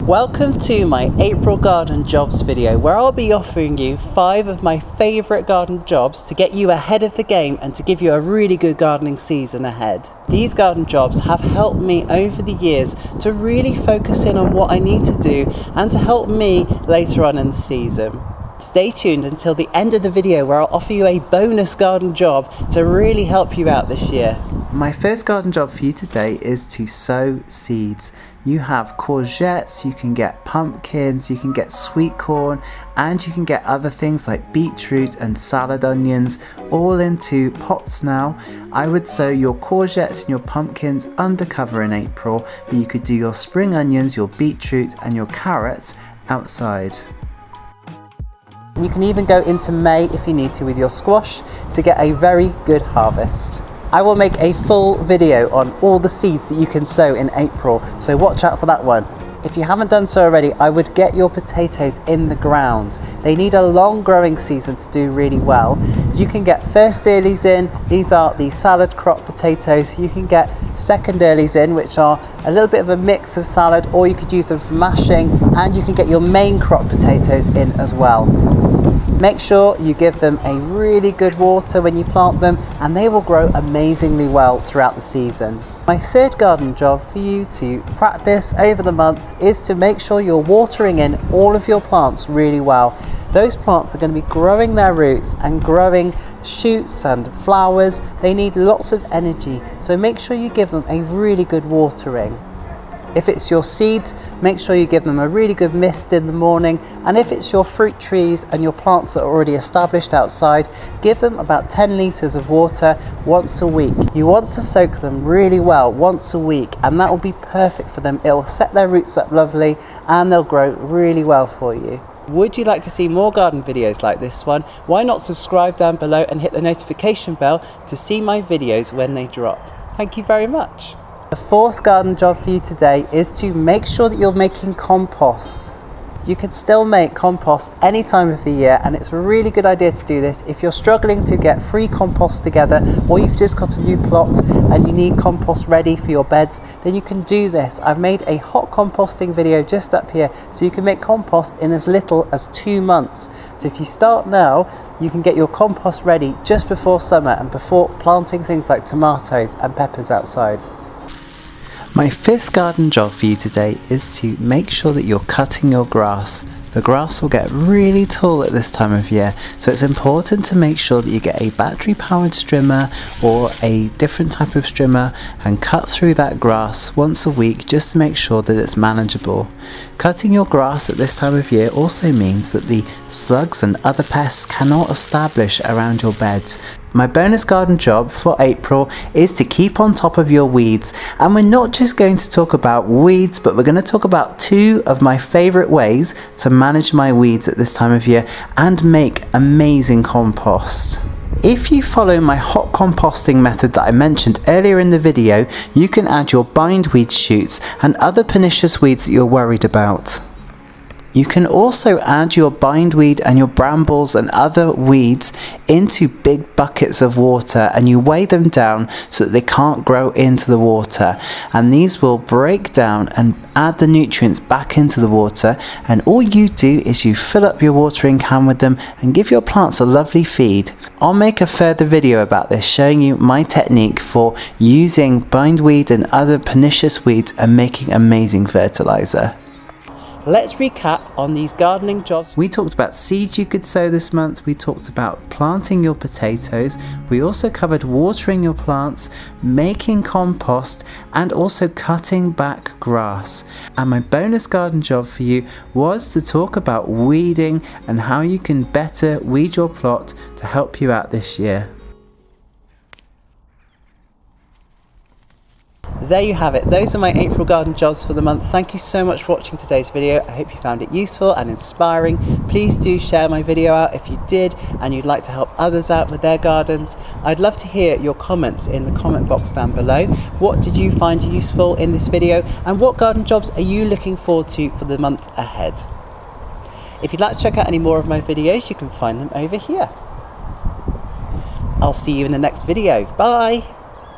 Welcome to my April garden jobs video, where I'll be offering you 5 of my favourite garden jobs to get you ahead of the game and to give you a really good gardening season ahead. These garden jobs have helped me over the years to really focus in on what I need to do and to help me later on in the season. Stay tuned until the end of the video, where I'll offer you a bonus garden job to really help you out this year. My first garden job for you today is to sow seeds. You have courgettes, you can get pumpkins, you can get sweet corn, and you can get other things like beetroot and salad onions all into pots now. I would sow your courgettes and your pumpkins under cover in April, but you could do your spring onions, your beetroot and your carrots outside. You can even go into May if you need to with your squash to get a very good harvest. I will make a full video on all the seeds that you can sow in April, so watch out for that one. If you haven't done so already, I would get your potatoes in the ground. They need a long growing season to do really well. You can get first earlies in, these are the salad crop potatoes. You can get second earlies in, which are a little bit of a mix of salad, or you could use them for mashing, and you can get your main crop potatoes in as well. Make sure you give them a really good water when you plant them, and they will grow amazingly well throughout the season. My third garden job for you to practice over the month is to make sure you're watering in all of your plants really well. Those plants are going to be growing their roots and growing shoots and flowers. They need lots of energy, so make sure you give them a really good watering. If it's your seeds, make sure you give them a really good mist in the morning, and if it's your fruit trees and your plants that are already established outside, give them about 10 litres of water once a week. You want to soak them really well once a week, and that will be perfect for them. It will set their roots up lovely and they'll grow really well for you. Would you like to see more garden videos like this one? Why not subscribe down below and hit the notification bell to see my videos when they drop. Thank you very much. The fourth garden job for you today is to make sure that you're making compost. You can still make compost any time of the year, and it's a really good idea to do this if you're struggling to get free compost together, or you've just got a new plot and you need compost ready for your beds. Then you can do this. I've made a hot composting video just up here, so you can make compost in as little as 2 months. So if you start now, you can get your compost ready just before summer and before planting things like tomatoes and peppers outside. My fifth garden job for you today is to make sure that you're cutting your grass. The grass will get really tall at this time of year, so it's important to make sure that you get a battery powered strimmer or a different type of strimmer and cut through that grass once a week, just to make sure that it's manageable. Cutting your grass at this time of year also means that the slugs and other pests cannot establish around your beds. My bonus garden job for April is to keep on top of your weeds, and we're not just going to talk about weeds, but we're going to talk about 2 of my favourite ways to manage my weeds at this time of year and make amazing compost. If you follow my hot composting method that I mentioned earlier in the video, you can add your bindweed shoots and other pernicious weeds that you're worried about. You can also add your bindweed and your brambles and other weeds into big buckets of water, and you weigh them down so that they can't grow into the water, and these will break down and add the nutrients back into the water, and all you do is you fill up your watering can with them and give your plants a lovely feed. I'll make a further video about this, showing you my technique for using bindweed and other pernicious weeds and making amazing fertilizer. Let's recap on these gardening jobs. We talked about seeds you could sow this month, we talked about planting your potatoes, we also covered watering your plants, making compost, and also cutting back grass. And my bonus garden job for you was to talk about weeding and how you can better weed your plot to help you out this year. There you have it. Those are my April garden jobs for the month. Thank you so much for watching today's video. I hope you found it useful and inspiring. Please do share my video out if you did and you'd like to help others out with their gardens. I'd love to hear your comments in the comment box down below. What did you find useful in this video, and what garden jobs are you looking forward to for the month ahead? If you'd like to check out any more of my videos, you can find them over here. I'll see you in the next video. Bye!